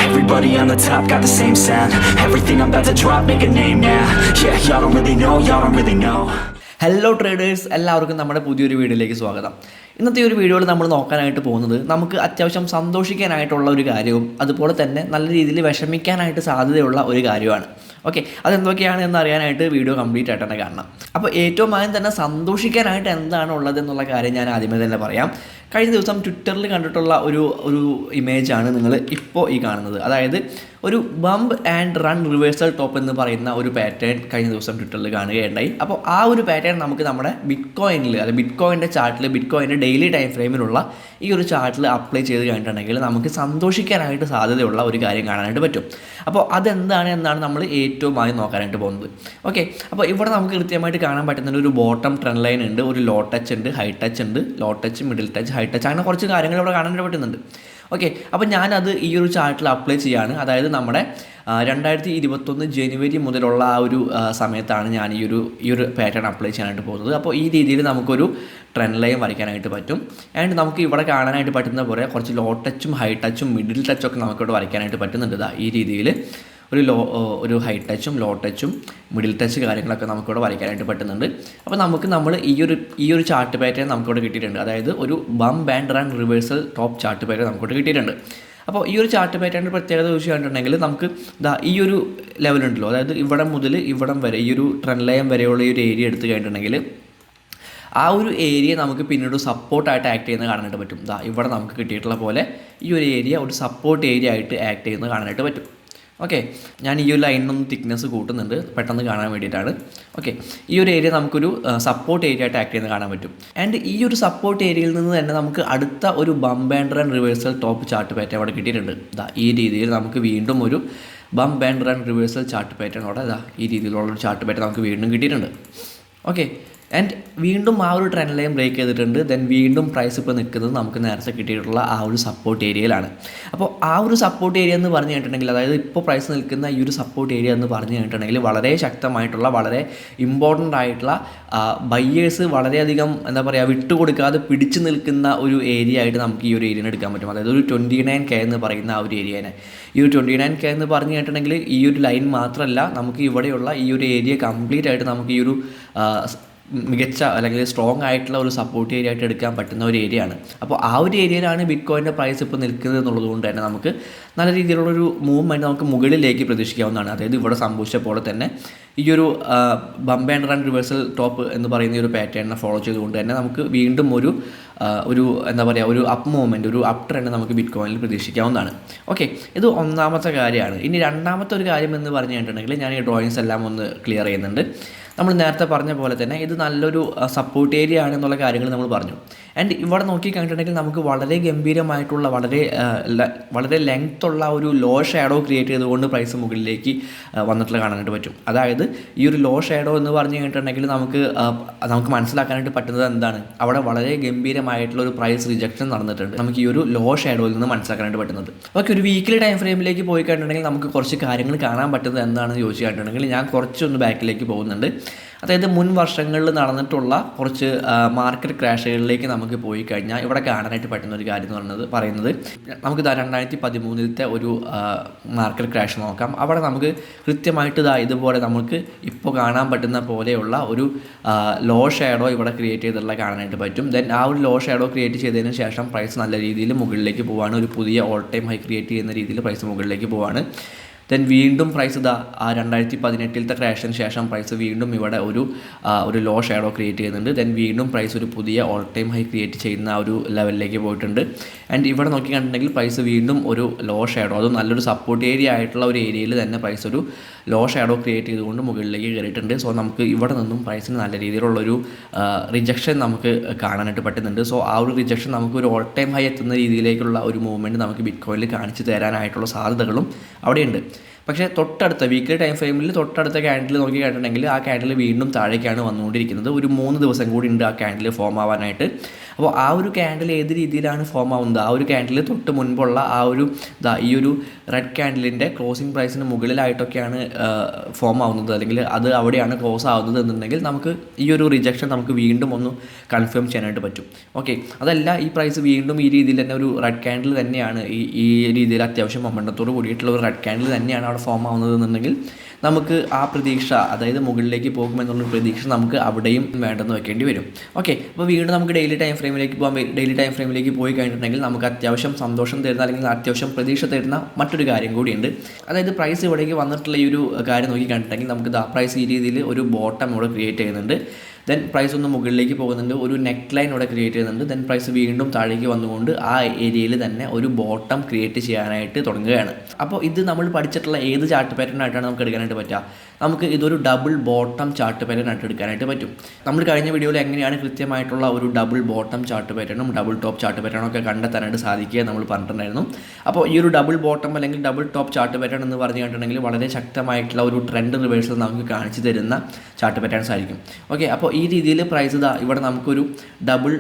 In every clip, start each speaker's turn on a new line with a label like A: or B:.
A: Everybody on the top got the same sound. Everything I'm about to drop, make a name now. Yeah, y'all don't really know, y'all don't really know.
B: Hello traders, എല്ലാവർക്കും നമ്മുടെ പുതിയൊരു വീഡിയോയിലേക്ക് സ്വാഗതം. ഇന്നത്തെ ഒരു വീഡിയോയിൽ നമ്മൾ നോക്കാനായിട്ട് പോകുന്നത് നമുക്ക് അത്യാവശ്യം സന്തോഷിക്കാനായിട്ടുള്ള ഒരു കാര്യവും അതുപോലെ തന്നെ നല്ല രീതിയിൽ വിഷമിക്കാനായിട്ട് സാധ്യതയുള്ള ഒരു കാര്യമാണ്. ഓക്കെ, അതെന്തൊക്കെയാണ് എന്നറിയാനായിട്ട് വീഡിയോ കംപ്ലീറ്റ് ആയിട്ട് തന്നെ കാണണം. അപ്പോൾ ഏറ്റവും ആദ്യം തന്നെ സന്തോഷിക്കാനായിട്ട് എന്താണ് ഉള്ളതെന്നുള്ള കാര്യം ഞാൻ ആദ്യമേ തന്നെ പറയാം. കഴിഞ്ഞ ദിവസം ട്വിറ്ററിൽ കണ്ടിട്ടുള്ള ഒരു ഇമേജാണ് നിങ്ങൾ ഇപ്പോൾ ഈ കാണുന്നത്. അതായത് ഒരു bump and run reversal top എന്ന് പറയുന്ന ഒരു പാറ്റേൺ കഴിഞ്ഞ ദിവസം ട്വിറ്ററിൽ കാണുകയുണ്ടായി. അപ്പോൾ ആ ഒരു പാറ്റേൺ നമുക്ക് നമ്മുടെ ബിറ്റ്കോയിനിൽ, അല്ലെ ബിറ്റ്കോയിൻ്റെ ചാർട്ടിൽ, ബിറ്റ്കോയിൻ്റെ ഡെയിലി ടൈം ഫ്രെയിമിലുള്ള ഈ ഒരു ചാർട്ടിൽ അപ്ലൈ ചെയ്ത് കഴിഞ്ഞിട്ടുണ്ടെങ്കിൽ നമുക്ക് സന്തോഷിക്കാനായിട്ട് സാധ്യതയുള്ള ഒരു കാര്യം കാണാനായിട്ട് പറ്റും. അപ്പോൾ അതെന്താണ് എന്നാണ് നമ്മൾ ഏറ്റവും ആദ്യം നോക്കാനായിട്ട് പോകുന്നത്. ഓക്കെ, അപ്പോൾ ഇവിടെ നമുക്ക് കൃത്യമായിട്ട് കാണാൻ പറ്റുന്ന ഒരു ബോട്ടം ട്രെൻഡ് ലൈൻ ഉണ്ട്, ഒരു ലോ ടച്ച് ഉണ്ട്, ഹൈ ടച്ച് ഉണ്ട്, low touch, middle touch, high touch, അങ്ങനെ കുറച്ച് കാര്യങ്ങൾ ഇവിടെ കാണാനായിട്ട് പറ്റുന്നുണ്ട്. ഓക്കെ, അപ്പോൾ ഞാനത് ഈ ഒരു ചാർട്ടിൽ അപ്ലൈ ചെയ്യാണ്. അതായത് നമ്മുടെ 2021 ജനുവരി മുതലുള്ള ആ ഒരു സമയത്താണ് ഞാൻ ഈ ഒരു പാറ്റേൺ അപ്ലൈ ചെയ്യാനായിട്ട് പോകുന്നത്. അപ്പോൾ ഈ രീതിയിൽ നമുക്കൊരു ട്രെൻഡ് ലൈൻ വരയ്ക്കാനായിട്ട് പറ്റും. ആൻഡ് നമുക്ക് ഇവിടെ കാണാനായിട്ട് പറ്റുന്ന പോലെ കുറച്ച് ലോ ടച്ചും ഹൈ ടച്ചും മിഡിൽ ടച്ചൊക്കെ നമുക്കിവിടെ വരയ്ക്കാനായിട്ട് പറ്റുന്നുണ്ട്. ഈ രീതിയിൽ ഒരു ഹൈ ടച്ചും ലോ ടച്ചും മിഡിൽ ടച്ച് കാര്യങ്ങളൊക്കെ നമുക്കിവിടെ വരയ്ക്കാനായിട്ട് പറ്റുന്നുണ്ട്. അപ്പോൾ നമ്മൾ ഈ ഒരു ചാർട്ട് പാറ്റേൺ നമുക്കിവിടെ കിട്ടിയിട്ടുണ്ട്. അതായത് ഒരു bump and run reversal top chart pattern നമുക്കിവിടെ കിട്ടിയിട്ടുണ്ട്. അപ്പോൾ ഈ ഒരു ചാർട്ട് പാറ്റേണിൻ്റെ പ്രത്യേകത ചോദിച്ചു കണ്ടിട്ടുണ്ടെങ്കിൽ നമുക്ക് ഈ ഒരു ലെവലുണ്ടല്ലോ, അതായത് ഇവിടെ മുതൽ ഇവിടം വരെ ഈ ഒരു ട്രെൻഡ് ലൈൻ വരെയുള്ള ഈ ഒരു ഏരിയ എടുത്തു കഴിഞ്ഞിട്ടുണ്ടെങ്കിൽ ആ ഒരു ഏരിയ നമുക്ക് പിന്നീട് സപ്പോർട്ടായിട്ട് ആക്ട് ചെയ്യുന്നത് കാണാനായിട്ട് പറ്റും. ഇവിടെ നമുക്ക് കിട്ടിയിട്ടുള്ള പോലെ ഈ ഒരു ഏരിയ ഒരു സപ്പോർട്ട് ഏരിയ ആയിട്ട് ആക്ട് ചെയ്യുന്നത് കാണാനായിട്ട് പറ്റും. ഓക്കെ, ഞാൻ ഈ ഒരു ലൈനിനൊന്ന് തിക്നെസ് കൂട്ടുന്നുണ്ട് പെട്ടെന്ന് കാണാൻ വേണ്ടിയിട്ടാണ്. ഓക്കെ, ഈ ഒരു ഏരിയ നമുക്കൊരു സപ്പോർട്ട് ഏരിയ ആയിട്ട് ആക്ട് ചെയ്യുന്നത് കാണാൻ പറ്റും. ആൻഡ് ഈ ഒരു സപ്പോർട്ട് ഏരിയയിൽ നിന്ന് തന്നെ നമുക്ക് അടുത്ത ഒരു bump and run reversal top chart pattern അവിടെ കിട്ടിയിട്ടുണ്ട്. ഈ രീതിയിൽ നമുക്ക് വീണ്ടും ഒരു bump and run reversal chart pattern അവിടെ ഈ രീതിയിലുള്ളൊരു ചാർട്ട് പാറ്റേൺ നമുക്ക് വീണ്ടും കിട്ടിയിട്ടുണ്ട്. ഓക്കെ, ആൻഡ് വീണ്ടും ആ ഒരു ട്രെൻഡ് ലൈൻ ബ്രേക്ക് ചെയ്തിട്ടുണ്ട്. ദെൻ വീണ്ടും പ്രൈസ് ഇപ്പോൾ നിൽക്കുന്നത് നമുക്ക് നേരത്തെ കിട്ടിയിട്ടുള്ള ആ ഒരു സപ്പോർട്ട് ഏരിയയിലാണ്. അപ്പോൾ ആ ഒരു സപ്പോർട്ട് ഏരിയ എന്ന് പറഞ്ഞു കഴിഞ്ഞിട്ടുണ്ടെങ്കിൽ, അതായത് ഇപ്പോൾ പ്രൈസ് നിൽക്കുന്ന ഈ ഒരു സപ്പോർട്ട് ഏരിയ എന്ന് പറഞ്ഞു കഴിഞ്ഞിട്ടുണ്ടെങ്കിൽ വളരെ ശക്തമായിട്ടുള്ള, വളരെ ഇമ്പോർട്ടൻ്റ് ആയിട്ടുള്ള ബയ്യേഴ്സ് വളരെയധികം വിട്ടുകൊടുക്കാതെ പിടിച്ചു നിൽക്കുന്ന ഒരു ഏരിയ ആയിട്ട് നമുക്ക് ഈ ഒരു ഏരിയനെ എടുക്കാൻ പറ്റും. അതായത് ഒരു 29K എന്ന് പറയുന്ന ആ ഒരു ഏരിയനെ, ഈ ഒരു 29K എന്ന് പറഞ്ഞു കഴിഞ്ഞിട്ടുണ്ടെങ്കിൽ ഈ ഒരു ലൈൻ മാത്രമല്ല, നമുക്ക് ഇവിടെയുള്ള ഈ ഒരു ഏരിയ കംപ്ലീറ്റ് ആയിട്ട് നമുക്ക് ഈ ഒരു മികച്ച അല്ലെങ്കിൽ സ്ട്രോങ് ആയിട്ടുള്ള ഒരു സപ്പോർട്ട് ഏരിയ ആയിട്ട് എടുക്കാൻ പറ്റുന്ന ഒരു ഏരിയയാണ്. അപ്പോൾ ആ ഒരു ഏരിയയിലാണ് ബിറ്റ്കോയിൻ്റെ പ്രൈസ് ഇപ്പോൾ നിൽക്കുന്നത് എന്നുള്ളത് കൊണ്ട് തന്നെ നമുക്ക് നല്ല രീതിയിലുള്ളൊരു മൂവ്മെൻറ്റ് നമുക്ക് മുകളിലേക്ക് പ്രതീക്ഷിക്കാവുന്നതാണ്. അതായത് ഇവിടെ സംഭവിച്ച പോലെ തന്നെ ഈ ഒരു bump and run reversal top എന്ന് പറയുന്ന ഒരു പാറ്റേണിനെ ഫോളോ ചെയ്തുകൊണ്ട് തന്നെ നമുക്ക് വീണ്ടും ഒരു അപ്പ് മൂവ്മെൻറ്റ്, ഒരു അപ്പ് ട്രെൻഡ് നമുക്ക് ബിറ്റ്കോയിനിൽ പ്രതീക്ഷിക്കാവുന്നതാണ്. ഓക്കെ, ഇത് ഒന്നാമത്തെ കാര്യമാണ്. ഇനി രണ്ടാമത്തെ ഒരു കാര്യം എന്ന് പറഞ്ഞു കഴിഞ്ഞിട്ടുണ്ടെങ്കിൽ ഞാൻ ഈ ഡ്രോയിങ്സ് എല്ലാം ഒന്ന് ക്ലിയർ ചെയ്യുന്നുണ്ട്. നമ്മൾ നേരത്തെ പറഞ്ഞ പോലെ തന്നെ ഇത് നല്ലൊരു സപ്പോർട്ട് ഏരിയ ആണെന്നുള്ള കാര്യങ്ങൾ നമ്മൾ പറഞ്ഞു. ആൻഡ് ഇവിടെ നോക്കി കഴിഞ്ഞിട്ടുണ്ടെങ്കിൽ നമുക്ക് വളരെ ഗംഭീരമായിട്ടുള്ള, വളരെ ലെങ്ത്തുള്ള ഒരു ലോ ഷാഡോ ക്രിയേറ്റ് ചെയ്തുകൊണ്ട് പ്രൈസ് മുകളിലേക്ക് വന്നിട്ടുള്ള കാണാനായിട്ട് പറ്റും. അതായത് ഈ ഒരു ലോ ഷാഡോ എന്ന് പറഞ്ഞു കഴിഞ്ഞിട്ടുണ്ടെങ്കിൽ നമുക്ക് മനസ്സിലാക്കാനായിട്ട് പറ്റുന്നത് എന്താണ്, അവിടെ വളരെ ഗംഭീരമായിട്ടുള്ള ഒരു പ്രൈസ് റിജക്ഷൻ നടന്നിട്ടുണ്ട്. നമുക്ക് ഈ ഒരു ലോ ഷാഡോയിൽ നിന്ന് മനസ്സിലാക്കാനായിട്ട് പറ്റുന്നത്. ഓക്കെ, ഒരു വീക്കിലി ടൈം ഫ്രെയിമിലേക്ക് പോയി കഴിഞ്ഞിട്ടുണ്ടെങ്കിൽ നമുക്ക് കുറച്ച് കാര്യങ്ങൾ കാണാൻ പറ്റുന്നത് എന്താണെന്ന് ചോദിച്ചു കഴിഞ്ഞിട്ടുണ്ടെങ്കിൽ ഞാൻ കുറച്ചൊന്ന് ബാക്കിലേക്ക് പോകുന്നുണ്ട്. അതായത് മുൻ വർഷങ്ങളിൽ നടന്നിട്ടുള്ള കുറച്ച് മാർക്കറ്റ് ക്രാഷുകളിലേക്ക് നമുക്ക് പോയി കഴിഞ്ഞാൽ ഇവിടെ കാണാനായിട്ട് പറ്റുന്ന ഒരു കാര്യം എന്ന് പറയുന്നത് നമുക്ക് 2013 ഒരു മാർക്കറ്റ് ക്രാഷ് നോക്കാം. അവിടെ നമുക്ക് കൃത്യമായിട്ട് ഇതുപോലെ നമുക്ക് ഇപ്പോൾ കാണാൻ പറ്റുന്ന പോലെയുള്ള ഒരു ലോ ഷാഡോ ഇവിടെ ക്രിയേറ്റ് ചെയ്തിട്ടുള്ള കാണാനായിട്ട് പറ്റും. ദെൻ ആ ഒരു ലോ ഷാഡോ ക്രിയേറ്റ് ചെയ്തതിന് ശേഷം പ്രൈസ് നല്ല രീതിയിൽ മുകളിലേക്ക് പോവാണ്. ഒരു പുതിയ ഓൾ ടൈം ഹൈ ക്രിയേറ്റ് ചെയ്യുന്ന രീതിയിൽ പ്രൈസ് മുകളിലേക്ക് പോവാണ്. ദെൻ വീണ്ടും പ്രൈസ് ആ 2018 ക്രാഷിന് ശേഷം പ്രൈസ് വീണ്ടും ഇവിടെ ഒരു ലോ ഷാഡോ ക്രിയേറ്റ് ചെയ്യുന്നുണ്ട്. ദെൻ വീണ്ടും പ്രൈസ് ഒരു പുതിയ ഓൾ ടൈം ഹൈ ക്രിയേറ്റ് ചെയ്യുന്ന ആ ഒരു ലെവലിലേക്ക് പോയിട്ടുണ്ട്. ആൻഡ് ഇവിടെ നോക്കി കണ്ടിട്ടുണ്ടെങ്കിൽ പ്രൈസ് വീണ്ടും ഒരു ലോ ഷാഡോ, അതും നല്ലൊരു സപ്പോർട്ട് ഏരിയ ആയിട്ടുള്ള ഒരു ഏരിയയിൽ തന്നെ പ്രൈസ് ഒരു ലോ ഷാഡോ ക്രിയേറ്റ് ചെയ്തുകൊണ്ട് മുകളിലേക്ക് കയറിയിട്ടുണ്ട്. സോ നമുക്ക് ഇവിടെ നിന്നും പ്രൈസിന് നല്ല രീതിയിലുള്ളൊരു റിജക്ഷൻ നമുക്ക് കാണാനായിട്ട് പറ്റുന്നുണ്ട്. സോ ആ ഒരു റിജക്ഷൻ നമുക്ക് ഒരു ഓൾ ടൈം ഹൈ എത്തുന്ന രീതിയിലേക്കുള്ള ഒരു മൂവ്മെൻറ്റ് നമുക്ക് ബിറ്റ്കോയിനിൽ കാണിച്ചു തരാനായിട്ടുള്ള സാധ്യതകളും അവിടെയുണ്ട്. പക്ഷേ തൊട്ടടുത്ത വീക്കിലി ടൈം ഫ്രെയിമിൽ തൊട്ടടുത്ത ക്യാൻഡിൽ നോക്കി കഴിഞ്ഞിട്ടുണ്ടെങ്കിൽ ആ ക്യാൻഡിൽ വീണ്ടും താഴേക്കാണ് വന്നുകൊണ്ടിരിക്കുന്നത്. ഒരു 3 ദിവസം കൂടി ഉണ്ട് ആ ക്യാൻഡിൽ ഫോം ആവാനായിട്ട്. അപ്പോൾ ആ ഒരു ക്യാൻഡിൽ ഏത് രീതിയിലാണ് ഫോം ആവുന്നത്, ആ ഒരു ക്യാൻഡിൽ തൊട്ട് മുൻപുള്ള ആ ഒരു ഈ ഒരു റെഡ് ക്യാൻഡിലിൻ്റെ ക്ലോസിംഗ് പ്രൈസിന് മുകളിലായിട്ടൊക്കെയാണ് ഫോം ആവുന്നത്, അല്ലെങ്കിൽ അത് അവിടെയാണ് ക്ലോസ് ആവുന്നത് എന്നുണ്ടെങ്കിൽ നമുക്ക് ഈ ഒരു റിജക്ഷൻ നമുക്ക് വീണ്ടും ഒന്ന് കൺഫേം ചെയ്യാനായിട്ട് പറ്റും. ഓക്കെ, അതല്ല ഈ പ്രൈസ് വീണ്ടും ഈ രീതിയിൽ തന്നെ ഒരു റെഡ് ക്യാൻഡിൽ തന്നെയാണ് ഈ രീതിയിൽ അത്യാവശ്യം മൊമെൻ്റത്തോട് കൂടിയിട്ടുള്ള ഒരു റെഡ് ക്യാൻഡിൽ തന്നെയാണ് അവിടെ ഫോം ആവുന്നത് എന്നുണ്ടെങ്കിൽ നമുക്ക് ആ പ്രതീക്ഷ, അതായത് മുകളിലേക്ക് പോകുമെന്നുള്ളൊരു പ്രതീക്ഷ നമുക്ക് അവിടെയും വേണ്ടെന്ന് വെക്കേണ്ടി വരും. ഓക്കെ, അപ്പോൾ വീണ്ടും നമുക്ക് ഡെയിലി ടൈം ഫ്രെയിമിലേക്ക് പോകാൻ. ഡെയിലി ടൈം ഫ്രെയിമിലേക്ക് പോയി കഴിഞ്ഞിട്ടുണ്ടെങ്കിൽ നമുക്ക് അത്യാവശ്യം സന്തോഷം തരുന്ന അല്ലെങ്കിൽ അത്യാവശ്യം പ്രതീക്ഷ തരുന്ന മറ്റൊരു കാര്യം കൂടിയുണ്ട്. അതായത് പ്രൈസ് ഇവിടേക്ക് വന്നിട്ടുള്ള ഈ ഒരു കാര്യം നോക്കി കണ്ടിട്ടുണ്ടെങ്കിൽ നമുക്ക് പ്രൈസ് ഈ രീതിയിൽ ഒരു ബോട്ടം ഇവിടെ ക്രിയേറ്റ് ചെയ്യുന്നുണ്ട്. ദെൻ പ്രൈസ് ഒന്ന് മുകളിലേക്ക് പോകുന്നുണ്ട്, ഒരു നെക്ക് ലൈൻ ഇവിടെ ക്രിയേറ്റ് ചെയ്യുന്നുണ്ട്. ദെൻ പ്രൈസ് വീണ്ടും താഴേക്ക് വന്നുകൊണ്ട് ആ ഏരിയയിൽ തന്നെ ഒരു ബോട്ടം ക്രിയേറ്റ് ചെയ്യാനായിട്ട് തുടങ്ങുകയാണ്. അപ്പോൾ ഇത് നമ്മൾ പഠിച്ചിട്ടുള്ള ഏത് ചാർട്ട് പാറ്റേൺ ആയിട്ടാണ് നമുക്ക് എടുക്കാനായിട്ട് പറ്റുക? നമുക്ക് ഇതൊരു ഡബിൾ ബോട്ടം ചാർട്ട് പാറ്റേൺ ആയിട്ട് എടുക്കാനായിട്ട് പറ്റും. നമ്മൾ കഴിഞ്ഞ വീഡിയോയിൽ എങ്ങനെയാണ് കൃത്യമായിട്ടുള്ള ഒരു ഡബിൾ ബോട്ടം ചാർട്ട് പാറ്റേണും ഡബിൾ ടോപ്പ് ചാർട്ട് പാറ്റേണും ഒക്കെ കണ്ടെത്താനായിട്ട് സാധിക്കുക നമ്മൾ പറഞ്ഞിട്ടുണ്ടായിരുന്നു. അപ്പോൾ ഈ ഒരു ഡബിൾ ബോട്ടം അല്ലെങ്കിൽ ഡബിൾ ടോപ്പ് ചാർട്ട് പാറ്റേൺ എന്ന് പറഞ്ഞു കഴിഞ്ഞിട്ടുണ്ടെങ്കിൽ വളരെ ശക്തമായിട്ടുള്ള ഒരു ട്രെൻഡ് റിവേഴ്സൽ നമുക്ക് കാണിച്ചു തരുന്ന ചാർട്ട് പാറ്റേൺസ് ആയിരിക്കും. ഓക്കെ, അപ്പോൾ ഈ രീതിയിൽ പ്രൈസ് ഇവിടെ നമുക്കൊരു double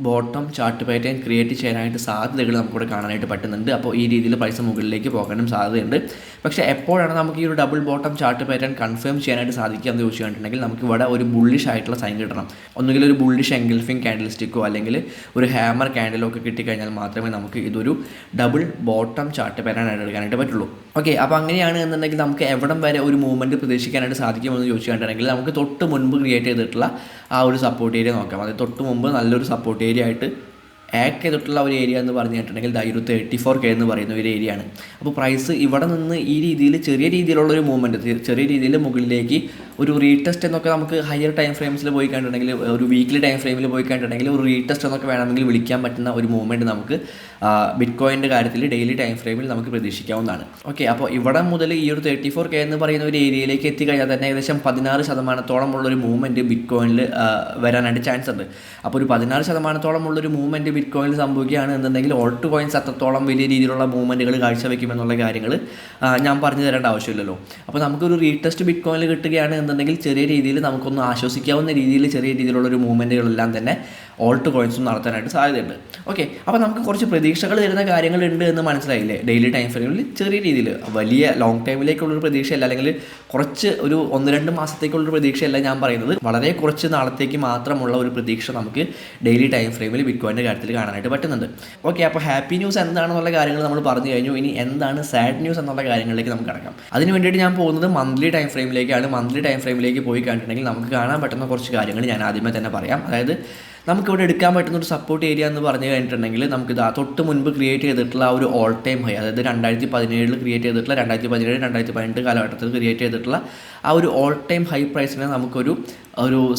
B: bottom chart pattern create ചെയ്യാനായിട്ട് സാധ്യതകൾ നമുക്കിവിടെ കാണാനായിട്ട് പറ്റുന്നുണ്ട്. അപ്പോൾ ഈ രീതിയിൽ പ്രൈസ് മുകളിലേക്ക് പോകാനും സാധ്യതയുണ്ട്. പക്ഷേ എപ്പോഴാണ് നമുക്ക് ഈ ഒരു double bottom chart pattern confirm ചെയ്യാനായിട്ട് സാധിക്കുക എന്ന് ചോദിച്ചു കഴിഞ്ഞിട്ടുണ്ടെങ്കിൽ നമുക്ക് ഇവിടെ ഒരു ബുള്ളിഷ് ആയിട്ടുള്ള സൈൻ കിട്ടണം. ഒന്നുകിൽ ഒരു ബുള്ളിഷ് എൻഗൾഫിംഗ് ക്യാൻഡിൽ സ്റ്റിക്കോ അല്ലെങ്കിൽ ഒരു ഹാമർ ക്യാൻഡിലോ ഒക്കെ കിട്ടിക്കഴിഞ്ഞാൽ മാത്രമേ നമുക്ക് ഇതൊരു ഡബിൾ ബോട്ടം ചാർട്ട് പാറ്റേൺ ആയിട്ട് എടുക്കാനായിട്ട് പറ്റുള്ളൂ. ഓക്കെ, അപ്പോൾ അങ്ങനെയാണ് എന്നുണ്ടെങ്കിൽ നമുക്ക് എവിടം വരെ ഒരു മൂവ്മെൻറ്റ് പ്രതീക്ഷിക്കാനായിട്ട് സാധിക്കുമെന്ന് ചോദിച്ചു കഴിഞ്ഞിട്ടുണ്ടെങ്കിൽ നമുക്ക് തൊട്ട് മുൻപ് ക്രിയേറ്റ് ചെയ്തിട്ടുള്ള ആ ഒരു സപ്പോർട്ട് ഏരിയ നോക്കാം. അതായത് തൊട്ട് മുമ്പ് നല്ലൊരു സപ്പോർട്ട് ഏരിയ ആയിട്ട് ആക്ട് ചെയ്തിട്ടുള്ള ഒരു ഏരിയ എന്ന് പറഞ്ഞിട്ടുണ്ടെങ്കിൽ ഒരു 34K എന്ന് പറയുന്ന ഒരു ഏരിയയാണ്. അപ്പോൾ പ്രൈസ് ഇവിടെ നിന്ന് ഈ രീതിയിൽ ചെറിയ രീതിയിലുള്ളൊരു മൂവ്മെൻറ്റ്, ചെറിയ രീതിയിൽ മുകളിലേക്ക് ഒരു റീടെസ്റ്റ് എന്നൊക്കെ നമുക്ക് ഹയർ ടൈം ഫ്രെയിംസിൽ പോയി കണ്ടിട്ടുണ്ടെങ്കിൽ, ഒരു വീക്ക്ലി ടൈം ഫ്രെയിമിൽ പോയി കണ്ടിട്ടുണ്ടെങ്കിൽ ഒരു റീടെസ്റ്റ് എന്നൊക്കെ വേണമെങ്കിൽ വിളിക്കാൻ പറ്റുന്ന ഒരു മൂവ്മെൻറ്റ് നമുക്ക് ബിറ്റ്കോയിൻ്റെ കാര്യത്തിൽ ഡെയിലി ടൈം ഫ്രെയിമിൽ നമുക്ക് പ്രതീക്ഷിക്കാവുന്നതാണ്. ഓക്കെ, അപ്പോൾ ഇവിടെ മുതൽ ഈ ഒരു 34K എന്ന് പറയുന്ന ഒരു ഏരിയയിലേക്ക് എത്തിക്കഴിഞ്ഞാൽ തന്നെ ഏകദേശം 16% ഉള്ളൊരു മൂവ്മെൻറ്റ് ബിറ്റ്കോയിനിൽ വരാനായിട്ട് ചാൻസ് ഉണ്ട്. അപ്പോൾ ഒരു 16% ഉള്ളൊരു മൂവ്മെൻറ്റ് ബിറ്റ്കോയിനിൽ സംഭവിക്കുകയാണ് എന്നുണ്ടെങ്കിൽ ഓൾട്ട് കോയിൻസ് അത്രത്തോളം വലിയ രീതിയിലുള്ള മൂവ്മെൻറ്റുകൾ കാഴ്ചവെക്കുമെന്നുള്ള കാര്യങ്ങൾ ഞാൻ പറഞ്ഞു തരേണ്ട ആവശ്യമില്ലല്ലോ. അപ്പോൾ നമുക്കൊരു റീടെസ്റ്റ് ബിറ്റ്കോയിനിൽ കിട്ടുകയാണ് എന്നുണ്ടെങ്കിൽ ചെറിയ രീതിയിൽ നമുക്കൊന്ന് ആശ്വസിക്കാവുന്ന രീതിയിൽ ചെറിയ രീതിയിലുള്ളൊരു മൂവ്മെൻറ്റുകളെല്ലാം തന്നെ ഓൾട്ട് കോയിൻസും നടത്താനായിട്ട് സാധ്യതയുണ്ട്. ഓക്കെ, അപ്പോൾ നമുക്ക് കുറച്ച് പ്രതീക്ഷകൾ തരുന്ന കാര്യങ്ങളുണ്ട് എന്ന് മനസ്സിലായില്ലേ? ഡെയിലി ടൈം ഫ്രെയിമിൽ ചെറിയ രീതിയിൽ, വലിയ ലോങ് ടൈമിലേക്കുള്ളൊരു പ്രതീക്ഷയല്ല, അല്ലെങ്കിൽ കുറച്ച് ഒരു 1-2 മാസത്തേക്കുള്ളൊരു പ്രതീക്ഷയല്ല ഞാൻ പറയുന്നത്. വളരെ കുറച്ച് നാളത്തേക്ക് മാത്രമുള്ള ഒരു പ്രതീക്ഷ നമുക്ക് ഡെയിലി ടൈം ഫ്രെയിമിൽ ബിറ്റ്കോയിൻ്റെ കാര്യത്തിൽ കാണാനായിട്ട് പറ്റുന്നുണ്ട്. ഓക്കെ, അപ്പോൾ ഹാപ്പി ന്യൂസ് എന്താണെന്നുള്ള കാര്യങ്ങൾ നമ്മൾ പറഞ്ഞു കഴിഞ്ഞു. ഇനി എന്താണ് സാഡ് ന്യൂസ് എന്നുള്ള കാര്യങ്ങളിലേക്ക് നമുക്ക് കടക്കാം. അതിന് വേണ്ടിയിട്ട് ഞാൻ പോകുന്നത് മന്ത്ലി ടൈം ഫ്രെയിമിലേക്കാണ്. മന്ത്ലി ടൈം ഫ്രെയിമിലേക്ക് പോയി കണ്ടിട്ടുണ്ടെങ്കിൽ നമുക്ക് കാണാൻ പറ്റുന്ന കുറച്ച് കാര്യങ്ങൾ ഞാൻ ആദ്യമേ തന്നെ പറയാം. അതായത് നമുക്കിവിടെ എടുക്കാൻ പറ്റുന്ന ഒരു സപ്പോർട്ട് ഏരിയ എന്ന് പറഞ്ഞു കഴിഞ്ഞിട്ടുണ്ടെങ്കിൽ നമുക്ക് തൊട്ട് മുൻപ് ക്രിയേറ്റ് ചെയ്തിട്ടുള്ള ആ ഒരു ഓൾ ടൈം ഹൈ, അതായത് 2017 ക്രിയേറ്റ് ചെയ്തിട്ടുള്ള 2017-2018 കാലഘട്ടത്തിൽ ക്രിയേറ്റ് ചെയ്തിട്ടുള്ള ആ ഒരു ഓൾ ടൈം ഹൈ പ്രൈസിനെ നമുക്കൊരു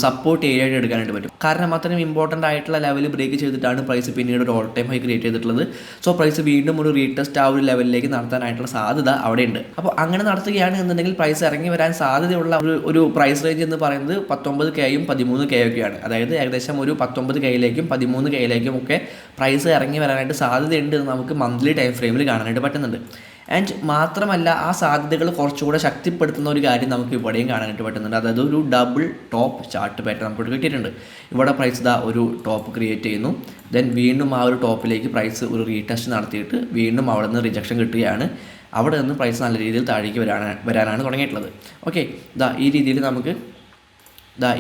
B: സപ്പോർട്ട് ഏരിയ ആയിട്ട് എടുക്കാനായിട്ട് പറ്റും. കാരണം അത്രയും ഇമ്പോർട്ടൻ്റ് ആയിട്ടുള്ള ലെവൽ ബ്രേക്ക് ചെയ്തിട്ടാണ് പ്രൈസ് പിന്നീട് ഒരു ഓൾ ടൈം ഹൈ ക്രിയേറ്റ് ചെയ്തിട്ടുള്ളത്. സോ പ്രൈസ് വീണ്ടും ഒരു റീടെസ്റ്റ് ആ ഒരു ലെവലിലേക്ക് നടത്താനായിട്ടുള്ള സാധ്യത അവിടെയുണ്ട്. അപ്പോൾ അങ്ങനെ നടത്തുകയാണ് എന്നുണ്ടെങ്കിൽ പ്രൈസ് ഇറങ്ങി വരാൻ സാധ്യതയുള്ള ഒരു പ്രൈസ് റേഞ്ച് എന്ന് പറയുന്നത് 19Kയും 13K ഒക്കെയാണ്. അതായത് ഏകദേശം ഒരു 19Kയിലേക്കും 13Kയിലേക്കും ഒക്കെ പ്രൈസ് ഇറങ്ങി വരാനായിട്ട് സാധ്യതയുണ്ട് എന്ന് നമുക്ക് മന്ത്ലി ടൈം ഫ്രെയിമിൽ കാണാനായിട്ട് പറ്റുന്നുണ്ട്. ആൻഡ് മാത്രമല്ല ആ സാധ്യതകൾ കുറച്ചുകൂടെ ശക്തിപ്പെടുത്തുന്ന ഒരു കാര്യം നമുക്ക് ഇവിടെയും കാണാനായിട്ട് പറ്റുന്നുണ്ട്. അതായത് ഒരു ഡബിൾ ടോപ്പ് ചാർട്ട് പാറ്റേൺ നമുക്ക് കിട്ടിയിട്ടുണ്ട്. ഇവിടെ പ്രൈസ് ഒരു ടോപ്പ് ക്രിയേറ്റ് ചെയ്യുന്നു. ദെൻ വീണ്ടും ആ ഒരു ടോപ്പിലേക്ക് പ്രൈസ് ഒരു റീടെസ്റ്റ് നടത്തിയിട്ട് വീണ്ടും അവിടെ നിന്ന് റിജക്ഷൻ കിട്ടുകയാണ്. അവിടെ നിന്ന് പ്രൈസ് നല്ല രീതിയിൽ താഴേക്ക് വരാനാണ് തുടങ്ങിയിട്ടുള്ളത്. ഓക്കെ,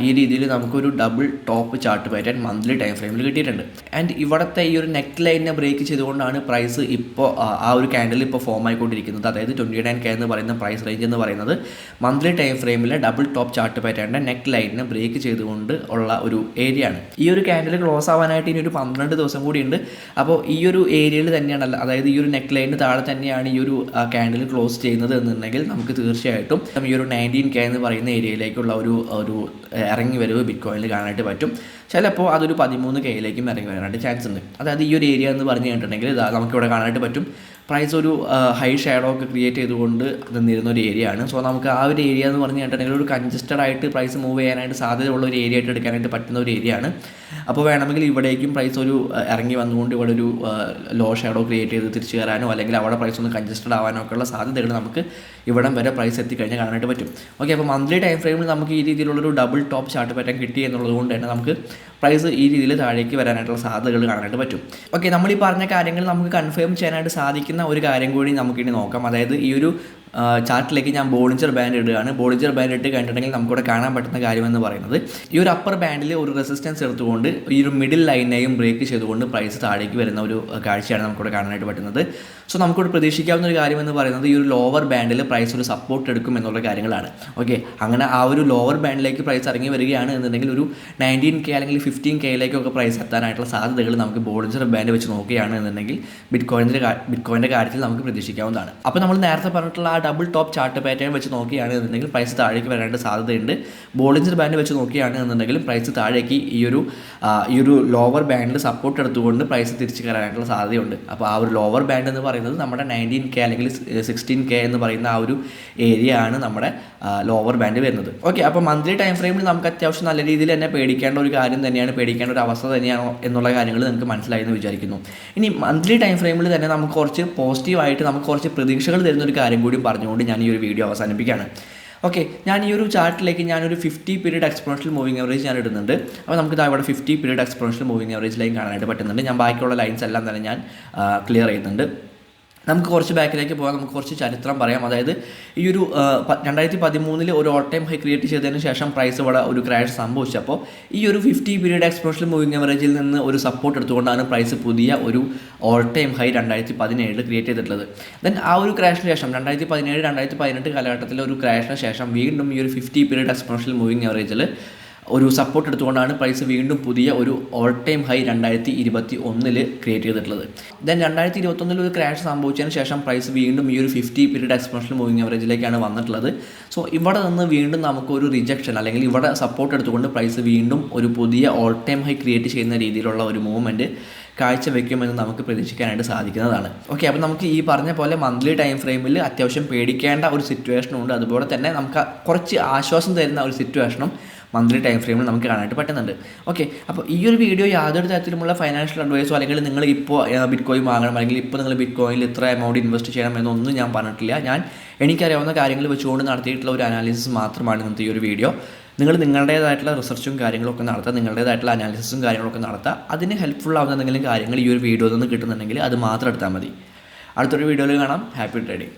B: ഈ രീതിയിൽ നമുക്കൊരു double top chart pattern monthly time ഫ്രെയിമിൽ കിട്ടിയിട്ടുണ്ട്. ആൻഡ് ഇവിടുത്തെ ഈ ഒരു നെക്ക് ലൈനിനെ ബ്രേക്ക് ചെയ്തുകൊണ്ടാണ് പ്രൈസ് ഇപ്പോൾ ആ ഒരു ക്യാൻഡിൽ ഇപ്പോൾ ഫോം ആയിക്കൊണ്ടിരിക്കുന്നത്. അതായത് 29K എന്ന് പറയുന്ന പ്രൈസ് റേഞ്ച് എന്ന് പറയുന്നത് മന്ത്ലി ടൈം ഫ്രെയിമിലെ ഡബിൾ ടോപ്പ് ചാർട്ട് പാറ്റേണിൻ്റെ നെക്ക് ലൈനിനെ ബ്രേക്ക് ചെയ്തുകൊണ്ട് ഉള്ള ഒരു ഏരിയ ആണ്. ഈ ഒരു ക്യാൻഡിൽ ക്ലോസ് ആവാനായിട്ട് ഇനി ഒരു 12 ദിവസം കൂടിയുണ്ട്. അപ്പോൾ ഈ ഒരു ഏരിയയിൽ തന്നെയാണ്, അതായത് ഈ ഒരു നെക്ക് ലൈനിന് താഴെ തന്നെയാണ് ഈ ഒരു ക്യാൻഡിൽ ക്ലോസ് ചെയ്യുന്നത് എന്നുണ്ടെങ്കിൽ നമുക്ക് തീർച്ചയായിട്ടും ഈ ഒരു 19K എന്ന് പറയുന്ന ഏരിയയിലേക്കുള്ള ഒരു ഇറങ്ങി വരവ് ബിറ്റ്കോയിനിൽ കാണാനായിട്ട് പറ്റും. ചിലപ്പോൾ അതൊരു 13Kയിലേക്കും ഇറങ്ങി വരാനായിട്ട് ചാൻസ് ഉണ്ട്. അതായത് ഈ ഒരു ഏരിയ എന്ന് പറഞ്ഞു കഴിഞ്ഞിട്ടുണ്ടെങ്കിൽ നമുക്കിവിടെ കാണാനായിട്ട് പറ്റും പ്രൈസ് ഒരു ഹൈ ഷാഡോ ഒക്കെ ക്രിയേറ്റ് ചെയ്തുകൊണ്ട് നിന്നിരുന്ന ഒരു ഏരിയ ആണ്. സോ നമുക്ക് ആ ഒരു ഏരിയ എന്ന് പറഞ്ഞു കഴിഞ്ഞിട്ടുണ്ടെങ്കിൽ ഒരു കൺജസ്റ്റഡ് ആയിട്ട് പ്രൈസ് മൂവ് ചെയ്യാനായിട്ട് സാധ്യതയുള്ള ഒരു ഏരിയ ആയിട്ട് എടുക്കാനായിട്ട് പറ്റുന്ന ഒരു ഏരിയ ആണ്. അപ്പോൾ വേണമെങ്കിൽ ഇവിടേക്കും പ്രൈസ് ഒരു ഇറങ്ങി വന്നുകൊണ്ട് ഇവിടെ ഒരു ലോ ഷാഡോ ക്രിയേറ്റ് ചെയ്ത് തിരിച്ചു കയറാനോ അല്ലെങ്കിൽ അവിടെ പ്രൈസ് ഒന്ന് കൺജസ്റ്റഡ് ആവാനോ ഒക്കെ ഉള്ള സാധ്യതകൾ നമുക്ക് ഇവിടം വരെ പ്രൈസ് എത്തിക്കഴിഞ്ഞാൽ കാണാനായിട്ട് പറ്റും. ഓക്കെ, അപ്പോൾ മന്ത്ലി ടൈം ഫ്രെയിമിൽ നമുക്ക് ഈ രീതിയിലുള്ളൊരു ഡബിൾ ടോപ്പ് ചാർട്ട് പാറ്റേൺ കിട്ടി എന്നുള്ളത് കൊണ്ട് തന്നെ നമുക്ക് പ്രൈസ് ഈ രീതിയിൽ താഴേക്ക് വരാനായിട്ടുള്ള സാധ്യതകൾ കാണാനായിട്ട് പറ്റും. ഓക്കെ, നമ്മൾ ഈ പറഞ്ഞ കാര്യങ്ങൾ നമുക്ക് കൺഫേം ചെയ്യാനായിട്ട് സാധിക്കുന്ന ഒരു കാര്യം കൂടി നമുക്കിനി നോക്കാം. അതായത് ഈ ഒരു ചാർട്ടിലേക്ക് ഞാൻ ബോളിഞ്ചർ ബാൻഡ് ഇടുകയാണ്. ബോളിഞ്ചർ ബാൻഡ് ഇട്ട് കഴിഞ്ഞിട്ടുണ്ടെങ്കിൽ നമുക്കിവിടെ കാണാൻ പറ്റുന്ന കാര്യമെന്ന് പറയുന്നത് ഈ ഒരു അപ്പർ ബാൻഡിൽ ഒരു റെസിസ്റ്റൻസ് എടുത്തുകൊണ്ട് ഈ ഒരു മിഡിൽ ലൈനെയും ബ്രേക്ക് ചെയ്തുകൊണ്ട് പ്രൈസ് താഴേക്ക് വരുന്ന ഒരു കാഴ്ചയാണ് നമുക്കിവിടെ കാണാനായിട്ട് പറ്റുന്നത്. സോ നമുക്കിവിടെ പ്രതീക്ഷിക്കാവുന്ന ഒരു കാര്യമെന്ന് പറയുന്നത് ഈ ഒരു ലോവർ ബാൻഡിൽ പ്രൈസ് ഒരു സപ്പോർട്ട് എടുക്കും എന്നുള്ള കാര്യങ്ങളാണ്. ഓക്കെ, അങ്ങനെ ആ ഒരു ലോവർ ബാൻഡിലേക്ക് പ്രൈസ് ഇറങ്ങി വരികയാണ് എന്നുണ്ടെങ്കിൽ ഒരു 19K അല്ലെങ്കിൽ 15Kയിലേക്കൊക്കെ പ്രൈസ് എത്താനായിട്ടുള്ള സാധ്യതകൾ നമുക്ക് ബോളിഞ്ചർ ബാൻഡ് വെച്ച് നോക്കുകയാണ് എന്നുണ്ടെങ്കിൽ ബിറ്റ്കോയിൻ്റെ കാര്യത്തിൽ നമുക്ക് പ്രതീക്ഷിക്കാവുന്നതാണ്. അപ്പോൾ നമ്മൾ നേരത്തെ പറഞ്ഞിട്ടുള്ള ആ ഡബിൾ ടോപ്പ് ചാർട്ട് പാറ്റേൺ വെച്ച് നോക്കുകയാണ് എന്നുണ്ടെങ്കിൽ പ്രൈസ് താഴേക്ക് വരാനായിട്ട് സാധ്യതയുണ്ട്. ബോളിഞ്ചർ ബാൻഡ് വെച്ച് നോക്കുകയാണ് എന്നുണ്ടെങ്കിലും പ്രൈസ് താഴേക്ക് ഈ ഒരു ലോവർ ബാൻഡിൽ സപ്പോർട്ട് എടുത്തുകൊണ്ട് പ്രൈസ് തിരിച്ച് കയറാനായിട്ടുള്ള സാധ്യതയുണ്ട്. അപ്പോൾ ആ ഒരു ലോവർ ബാൻഡ് എന്ന് പറയുന്നത് നമ്മുടെ 19K അല്ലെങ്കിൽ 16K എന്ന് പറയുന്ന ആ ഒരു ഏരിയ ആണ് നമ്മുടെ ലോവർ ബാൻഡ് വരുന്നത്. ഓക്കെ, അപ്പോൾ മന്ത്ലി ടൈം ഫ്രെയിമിൽ നമുക്ക് അത്യാവശ്യം നല്ല രീതിയിൽ തന്നെ പേടിക്കേണ്ട ഒരു കാര്യം തന്നെയാണ്, പേടിക്കേണ്ട ഒരു അവസ്ഥ തന്നെയാണോ എന്നുള്ള കാര്യങ്ങൾ നിങ്ങൾക്ക് മനസ്സിലായി എന്ന് വിചാരിക്കുന്നു. ഇനി മന്ത്ലി ടൈം ഫ്രെയിമിൽ തന്നെ നമുക്ക് കുറച്ച് പോസിറ്റീവായിട്ട് നമുക്ക് കുറച്ച് പ്രതീക്ഷകൾ തരുന്ന ഒരു കാര്യം കൂടി പറഞ്ഞുകൊണ്ട് ഞാൻ ഈ ഒരു വീഡിയോ അവസാനിപ്പിക്കുകയാണ്. ഓക്കെ, ഞാൻ ഈ ഒരു ചാർട്ടിലേക്ക് ഞാനൊരു 50 പീരീഡ് എക്സ്പോണൻഷ്യൽ മൂവിങ് ആവറേജ് ഞാൻ ഇടുന്നുണ്ട്. അപ്പോൾ നമുക്ക് ഇവിടെ 50 period exponential moving average line കാണാനായിട്ട് പറ്റുന്നുണ്ട്. ഞാൻ ബാക്കിയുള്ള ലൈൻസ് എല്ലാം തന്നെ ഞാൻ ക്ലിയർ ചെയ്യുന്നുണ്ട്. നമുക്ക് കുറച്ച് ബാക്കിലേക്ക് പോകാം, നമുക്ക് കുറച്ച് ചരിത്രം പറയാം. അതായത് ഈ ഒരു 2013 ഒരു ഓൾ ടൈം ഹൈ ക്രിയേറ്റ് ചെയ്തതിന് ശേഷം പ്രൈസ് ഇവിടെ ഒരു ക്രാഷ് സംഭവിച്ചപ്പോൾ ഈ ഒരു 50 പീരീഡ് എക്സ്പോണൻഷ്യൽ മൂവിങ് ആവറേജിൽ നിന്ന് ഒരു സപ്പോർട്ട് എടുത്തുകൊണ്ടാണ് പ്രൈസ് പുതിയ ഒരു ഓൾ ടൈം ഹൈ 2017 ക്രിയേറ്റ് ചെയ്തിട്ടുള്ളത്. ദെൻ ആ ഒരു ക്രാഷിന് ശേഷം 2017-2018 കാലഘട്ടത്തിലെ ഒരു ക്രാഷിന് ശേഷം വീണ്ടും ഈ ഒരു 50 പീരീഡ് എക്സ്പോണൻഷ്യൽ മൂവിങ് ആവറേജിൽ ഒരു സപ്പോർട്ട് എടുത്തുകൊണ്ടാണ് പ്രൈസ് വീണ്ടും പുതിയ ഒരു ഓൾ ടൈം ഹൈ 2021 ക്രിയേറ്റ് ചെയ്തിട്ടുള്ളത്. ദെൻ 2021 ഒരു ക്രാഷ് സംഭവിച്ചതിന് ശേഷം പ്രൈസ് വീണ്ടും ഈ ഒരു 50 പീരീഡ് എക്സ്പോണൻഷ്യൽ മൂവിങ് ആവറേജിലേക്കാണ് വന്നിട്ടുള്ളത്. സോ ഇവിടെ നിന്ന് വീണ്ടും നമുക്കൊരു റിജക്ഷൻ അല്ലെങ്കിൽ ഇവിടെ സപ്പോർട്ട് എടുത്തുകൊണ്ട് പ്രൈസ് വീണ്ടും ഒരു പുതിയ ഓൾ ടൈം ഹൈ ക്രിയേറ്റ് ചെയ്യുന്ന രീതിയിലുള്ള ഒരു മൂവ്മെൻറ്റ് കാഴ്ചവെക്കുമെന്ന് നമുക്ക് പ്രതീക്ഷിക്കാനായിട്ട് സാധിക്കുന്നതാണ്. ഓക്കെ, അപ്പോൾ നമുക്ക് ഈ പറഞ്ഞ പോലെ മന്ത്ലി ടൈം ഫ്രെയിമിൽ അത്യാവശ്യം പേടിക്കേണ്ട ഒരു സിറ്റുവേഷനും ഉണ്ട്. അതുപോലെ തന്നെ നമുക്ക് കുറച്ച് ആശ്വാസം തരുന്ന ഒരു സിറ്റുവേഷനും മന്ത്ലി ടൈം ഫ്രെയിമിൽ നമുക്ക് കാണാനായിട്ട് പറ്റുന്നുണ്ട്. ഓക്കെ, അപ്പോൾ ഈ ഒരു വീഡിയോ യാതൊരു തരത്തിലുമുള്ള ഫൈനാൻഷ്യൽ അഡ്വൈസോ അല്ലെങ്കിൽ നിങ്ങൾ ഇപ്പോൾ ബിറ്റ്കോയിൻ വാങ്ങണം അല്ലെങ്കിൽ ഇപ്പോൾ നിങ്ങൾ ബിറ്റ്കോയിനിൽ ഇത്ര എമൗണ്ട് ഇൻവെസ്റ്റ് ചെയ്യണം എന്നൊന്നും ഞാൻ പറഞ്ഞിട്ടില്ല. ഞാൻ എനിക്കറിയാവുന്ന കാര്യങ്ങൾ വെച്ചുകൊണ്ട് നടത്തിയിട്ടുള്ള ഒരു അനാലിസിസ് മാത്രമാണ് ഇന്നത്തെ ഈ ഒരു വീഡിയോ. നിങ്ങൾ നിങ്ങളുടേതായിട്ടുള്ള റിസർച്ചും കാര്യങ്ങളൊക്കെ നടത്തുക, നിങ്ങളുടേതായിട്ടുള്ള അനാലിസിസും കാര്യങ്ങളൊക്കെ നടത്തുക. അതിന് ഹെൽപ്ഫുൾ ആവുന്ന എന്തെങ്കിലും കാര്യങ്ങൾ ഈ ഒരു വീഡിയോയിൽ നിന്ന് കിട്ടുന്നുണ്ടെങ്കിൽ അത് മാത്രം എടുത്താൽ മതി. അടുത്തൊരു വീഡിയോയിൽ കാണാം. Happy trading.